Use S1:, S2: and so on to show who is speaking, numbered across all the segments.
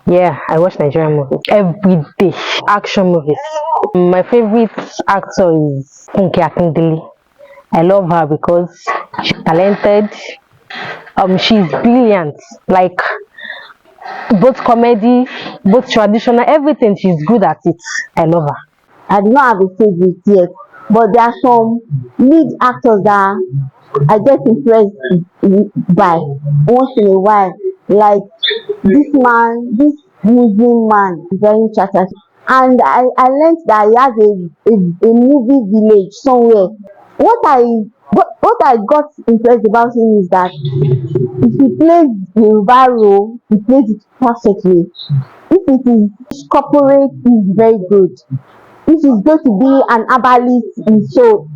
S1: Yeah, I watch Nigerian movies every day. Action movies. My favorite actor is Funke. I love her because she's talented. She's brilliant. Like both comedy, both traditional, everything. She's good at it. I love her.
S2: I do not have a favorite yet, but there are some lead actors that I get impressed by once in a while. Like this Muslim man, very chatty. And I learned that he has a movie village somewhere. What I got impressed about him is that if he plays the Yoruba role, he plays it perfectly. If it is corporate, he's very good. If it's going to be an herbalist, it's so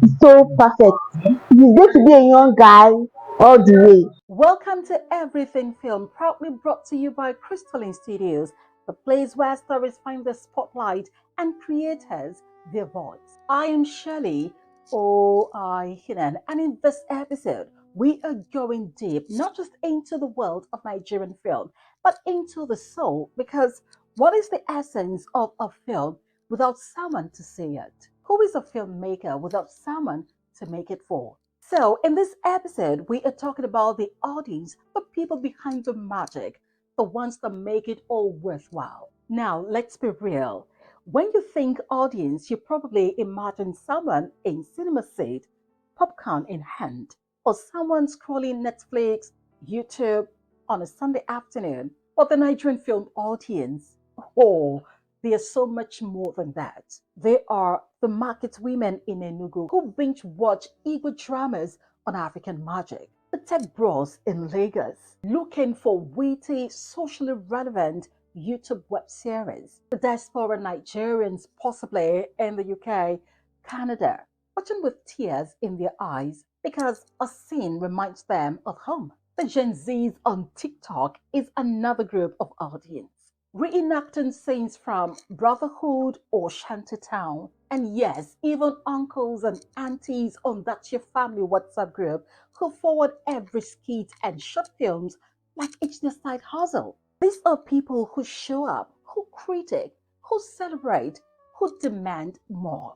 S2: perfect. If it's going to be a young guy, all the way.
S3: Welcome to Everything Film, proudly brought to you by Crystalline Studios, the place where stories find the spotlight and creators their voice. I am Shirley Hinan, and in this episode, we are going deep, not just into the world of Nigerian film, but into the soul, because what is the essence of a film without someone to see it? Who is a filmmaker without someone to make it for? So, in this episode, we are talking about the audience, the people behind the magic, the ones that make it all worthwhile. Now, let's be real. When you think audience, you probably imagine someone in cinema seat, popcorn in hand, or someone scrolling Netflix, YouTube on a Sunday afternoon. But the Nigerian film audience, they are so much more than that. They are the market women in Enugu who binge watch Igbo dramas on African magic. The tech bros in Lagos looking for witty, socially relevant YouTube web series. The diaspora Nigerians possibly in the UK, Canada, watching with tears in their eyes because a scene reminds them of home. The Gen Zs on TikTok is another group of audience, reenacting scenes from Brotherhood or Shantytown. And yes, even uncles and aunties on That's Your Family WhatsApp group who forward every skit and short films like it's their side hustle. These are people who show up, who critique, who celebrate, who demand more.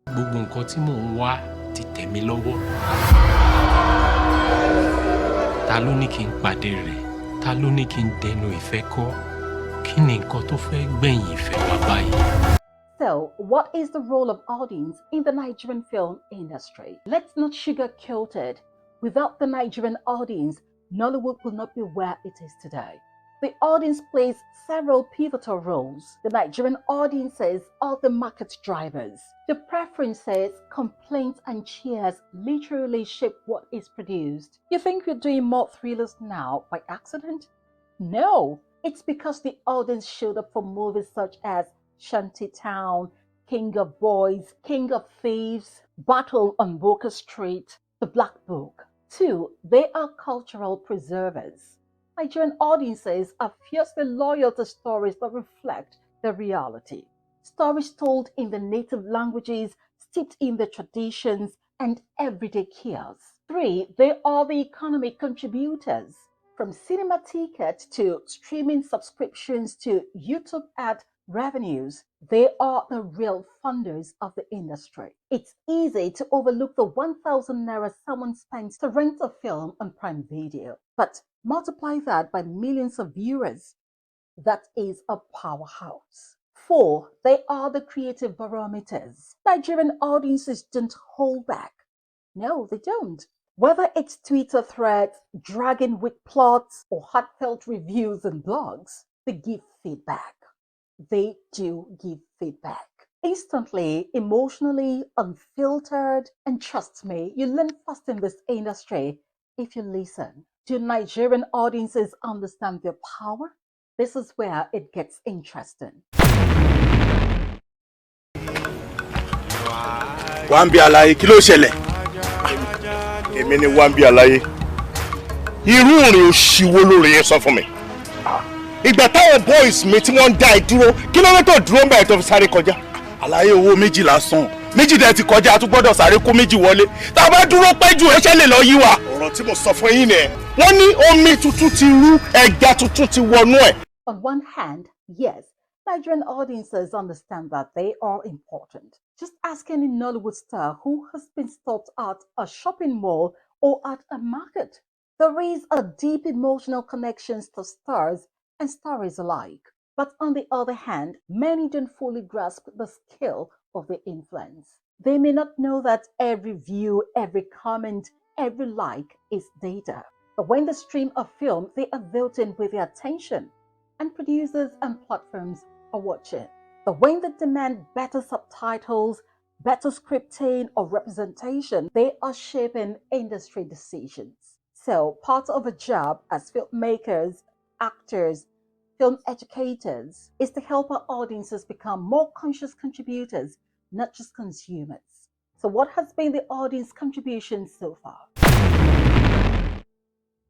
S4: Gbogbo nǹkan tí mò ń wá ti tẹ̀ mí lọ́wọ́. Ta ló ní kí n pàdé rẹ̀? Ta ló ní kí n dẹnu ìfẹ́ kọ́? Kí ni nǹkan tó fẹ́ gbẹ̀yìn ìfẹ́ wa báyìí?
S3: So, what is the role of audience in the Nigerian film industry? Let's not sugarcoat it. Without the Nigerian audience, Nollywood will not be where it is today. The audience plays several pivotal roles. The Nigerian audiences are the market drivers. The preferences, complaints, and cheers literally shape what is produced. You think we're doing more thrillers now by accident? No, it's because the audience showed up for movies such as Shantytown, King of Boys, King of Thieves, Battle on Boca Street, The Black Book. 2, they are cultural preservers. Nigerian audiences are fiercely loyal to stories that reflect their reality. Stories told in the native languages, steeped in the traditions and everyday chaos. 3, they are the economic contributors. From cinema tickets to streaming subscriptions to YouTube ad revenues, they are the real funders of the industry. It's easy to overlook the 1,000 naira someone spends to rent a film on Prime Video, but multiply that by millions of viewers. That is a powerhouse. 4, they are the creative barometers. Nigerian audiences don't hold back. No, they don't. Whether it's Twitter threads, dragging with plots, or heartfelt reviews and blogs, they give feedback. They do give feedback. Instantly, emotionally, unfiltered, and trust me, you learn fast in this industry if you listen. Do Nigerian audiences understand their power? This is where it gets interesting.
S5: Wambi alaye kí ló ṣẹlẹ̀? Èmi ni Wambi alaye. Irú orin òṣìwò lórí yẹn sọ fún mi. Ìgbà táwọn boys mi tí wọ́n dá ìdúró kí ló tó dúró ń bá ètò sáré kọjá. Alaye owó méjì lásán. Méjì dẹ̀ ti kọjá a tún gbọ́dọ̀ sáré kó méjì wọlé. Tá bá dúró pẹ́ jù ẹ̀ṣẹ̀ lè lọ yí wa. Ọ̀rọ̀ tí mo sọ fún yín nìyẹn. wọ́n ní omi tuntun ti rú ẹja tuntun ti wọnú ẹ̀.
S3: On one hand, yes, Nigerian audiences understand that they are important. Just ask any Nollywood star who has been stopped at a shopping mall or at a market. There is a deep emotional connection to stars and stories alike. But on the other hand, many don't fully grasp the scale of the influence. They may not know that every view, every comment, every like is data. But when they stream a film, they are voting with their attention, and producers and platforms are watching. But when they demand better subtitles, better scripting, or representation, they are shaping industry decisions. So, part of a job as filmmakers, actors, film educators is to help our audiences become more conscious contributors, not just consumers. So, what has been the audience contribution so far?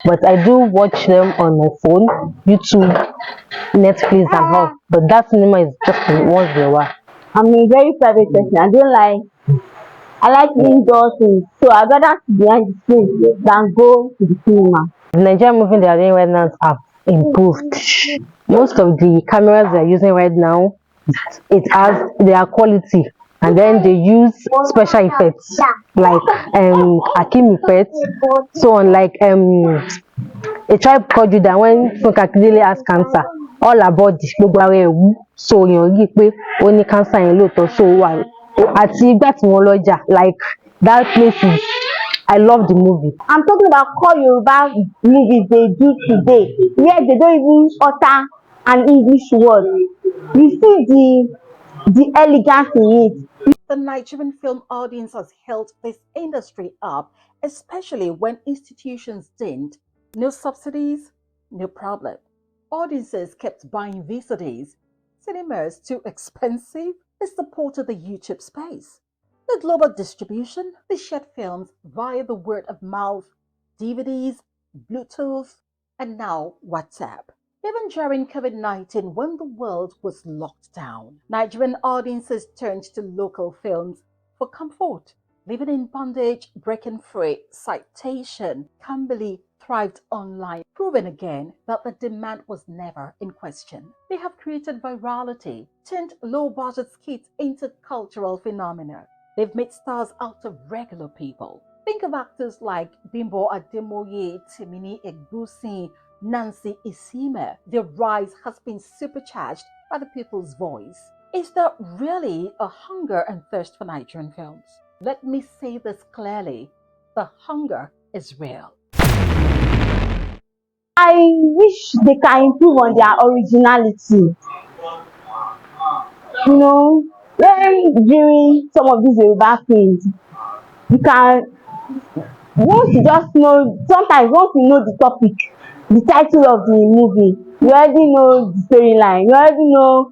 S1: But I do watch them on my phone, YouTube, Netflix, and all. But that cinema is just once in a while.
S2: I'm a very private person. I like indoor things, so I'd rather sit behind the screen than go to the cinema.
S1: The Nigerian movie they are doing right now have improved. Most of the cameras they are using right now, they are quality, and then they use special effects like Akim effects. So unlike a tribe called you that when Funkakidele has cancer, all her body gbogbo ara ẹ̀ wú, so èèyàn rí pé ó ní cancer yẹn lóòótọ́, so àti ìgbà tí wọ́n lọ́jà, like that place is, I love the movie.
S2: I'm talking about core Yoruba movies they do today, where they don't even utter an English word. You see the elegance in it.
S3: The Nigerian film audience has held this industry up, especially when institutions didn't. No subsidies, no problem. Audiences kept buying VCDs. Cinemas too expensive. They supported the YouTube space. The global distribution, they shared films via the word of mouth, DVDs, Bluetooth, and now WhatsApp. Even during COVID-19, when the world was locked down, Nigerian audiences turned to local films for comfort. Living in bondage, breaking free, Citation, Camberley thrived online, proving again that the demand was never in question. They have created virality, turned low-budget skits into cultural phenomena. They've made stars out of regular people. Think of actors like Bimbo Ademoye, Timini Egbusi, Nancy Isime. Their rise has been supercharged by the people's voice. Is there really a hunger and thirst for Nigerian films? Let me say this clearly. The hunger is real.
S2: I wish they can improve on their originality. You know, when viewing some of these Yoruba films, you can, once you just know, sometimes once you know the topic, the title of the movie, you already know the storyline, you already know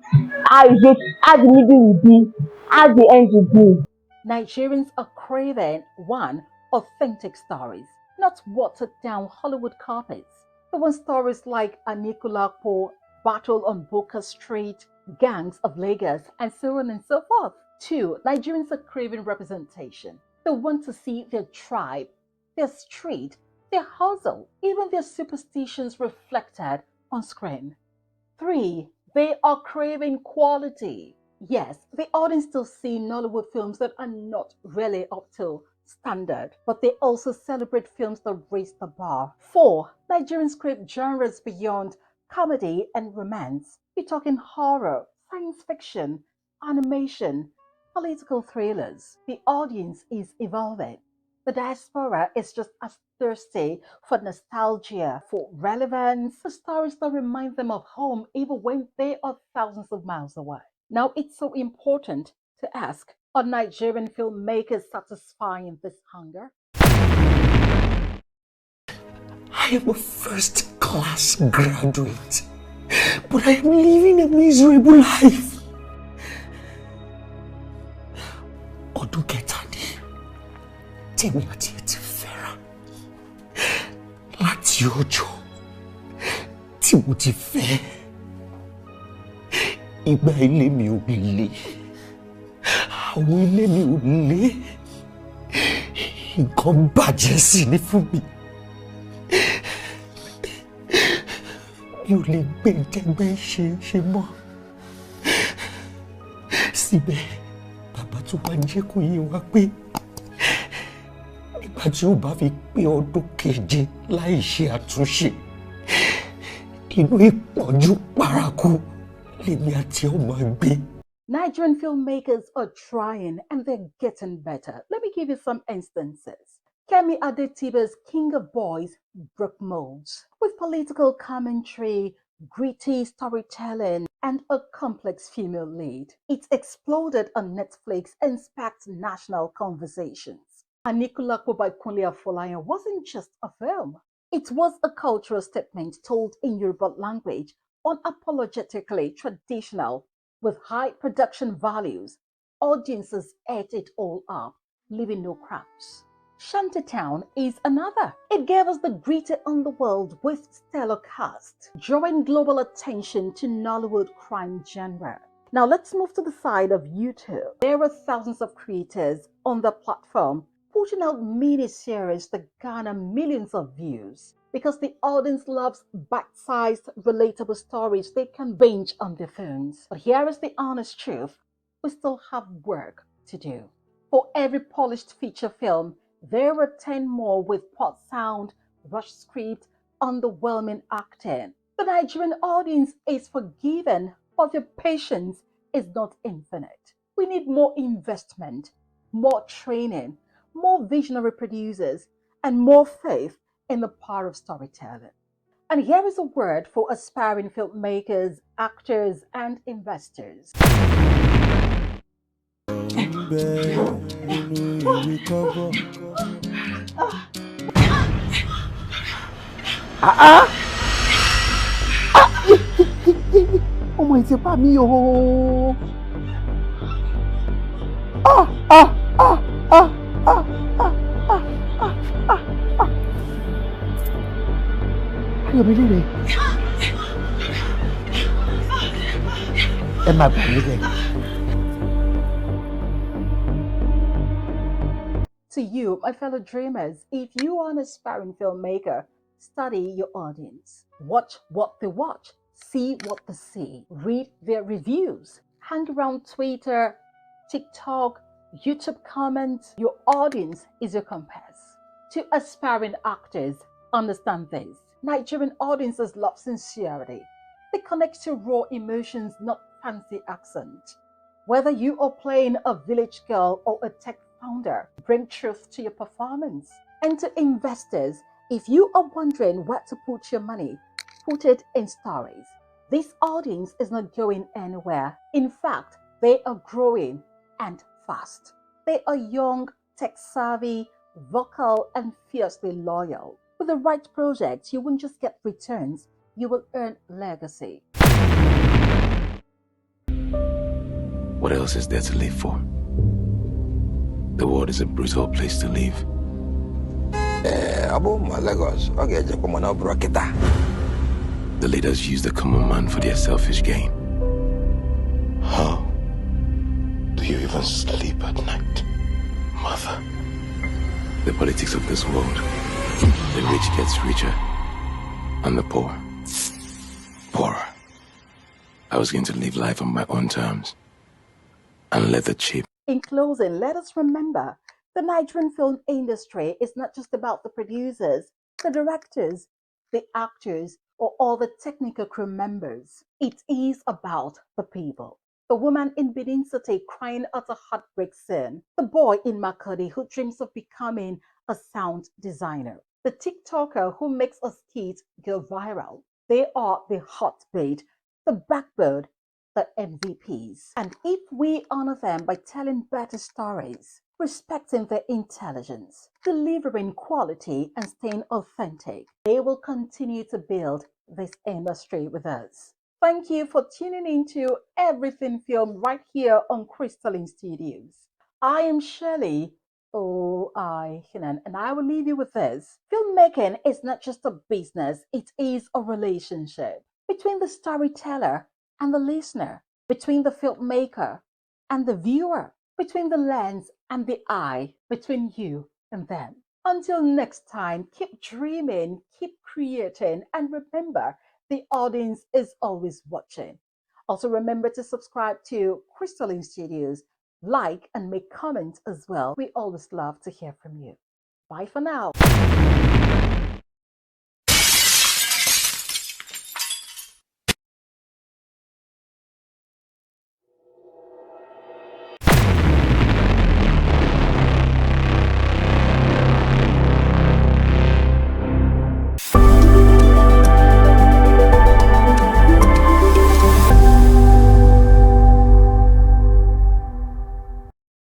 S2: how the middle will be, how the end will be.
S3: Nigerians are craving one, authentic stories, not watered down Hollywood carpets. They want stories like Anikulapo, Battle on Booker Street, Gangs of Lagos, and so on and so forth. 2. Nigerians are craving representation. They want to see their tribe, their street, their hustle, even their superstitions reflected on screen. 3. They are craving quality. Yes, the audience still see Nollywood films that are not really up to standard, but they also celebrate films that raise the bar. 4. Nigerians crave genres beyond comedy and romance. We're talking horror, science fiction, animation, political thrillers. The audience is evolving. The diaspora is just as thirsty for nostalgia, for relevance, for stories that remind them of home even when they are thousands of miles away. Now, it's so important to ask, are Nigerian filmmakers satisfying this hunger?
S6: I am a first-class graduate, but I am living a miserable life. Ọdún kẹta ni tèmi àti ẹ̀ ti fẹ́ra láti ọjọ́ tí mo ti fẹ́. Ìgbà ilé mi ò le, àwọn ilé mi ò le, nǹkan bàjẹ́ sí ni fún mi. mi ò lè gbé ìtẹ́gbẹ́ ṣe mọ́. Síbẹ̀ bàbá tó wá jẹ́ kó yé wa pé nígbà tí ó bá fi pé ọdún keje láì ṣe àtúnṣe inú ìpọ́njú paraku lèmi àti ọmọ gbé.
S3: Nigerian filmmakers are trying and they're getting better. Let me give you some instances. Kemi Adetiba's King of Boys broke molds with political commentary, gritty storytelling, and a complex female lead. It exploded on Netflix and sparked national conversations. Anikulapo by Kunle Afolayan wasn't just a film. It was a cultural statement told in Yoruba language, unapologetically traditional, with high production values. Audiences ate it all up, leaving no cracks. Shantytown is another. It gave us the gritty underworld with stellar cast, drawing global attention to Nollywood crime genre. Now let's move to the side of YouTube. There are thousands of creators on the platform putting out mini-series that garner millions of views because the audience loves bite-sized, relatable stories they can binge on their phones. But here is the honest truth. We still have work to do. For every polished feature film, there are 10 more with pot sound, rushed script, underwhelming acting. The Nigerian audience is forgiven, but your patience is not infinite. We need more investment, more training, more visionary producers, and more faith in the power of storytelling. And here is a word for aspiring filmmakers, actors, and investors.
S6: Ọmọ ìtìpá mi o. Ayọ̀ mi lére. Ẹ máa gbà mí lẹ̀.
S3: To you, my fellow dreamers, if you are an aspiring filmmaker, study your audience. Watch what they watch, see what they see, read their reviews, hang around Twitter, TikTok, YouTube comments. Your audience is your compass. To aspiring actors, understand this. Nigerian audiences love sincerity. They connect to raw emotions, not fancy accent. Whether you are playing a village girl or a tech founder, bring truth to your performance. And to investors, if you are wondering where to put your money, put it in stories. This audience is not going anywhere. In fact, they are growing and fast. They are young, tech-savvy, vocal, and fiercely loyal. With the right project, you won't just get returns, you will earn legacy.
S7: What else is there to live for? The world is a brutal place to live. The leaders use the common man for their selfish gain. How do you even sleep at night, mother? The politics of this world. The rich gets richer, and the poor, poorer. I was going to live life on my own terms, and let the cheap.
S3: In closing, let us remember the Nigerian film industry is not just about the producers, the directors, the actors, or all the technical crew members. It is about the people. The woman in Benin City crying at a heartbreak scene. The boy in Makodi who dreams of becoming a sound designer. The TikToker who makes a skit go viral. They are the heartbeat, the backbone, the MVPs. And if we honor them by telling better stories, respecting their intelligence, delivering quality, and staying authentic, they will continue to build this industry with us. Thank you for tuning into Everything Film right here on Crystalline Studios. I am Shirley Hinan, and I will leave you with this. Filmmaking is not just a business, it is a relationship between the storyteller and the listener, between the filmmaker and the viewer, between the lens and the eye, between you and them. Until next time, keep dreaming, keep creating, and remember, The audience is always watching. Also, remember to subscribe to Crystalline Studios, like and make comments as well. We always love to hear from you. Bye for now.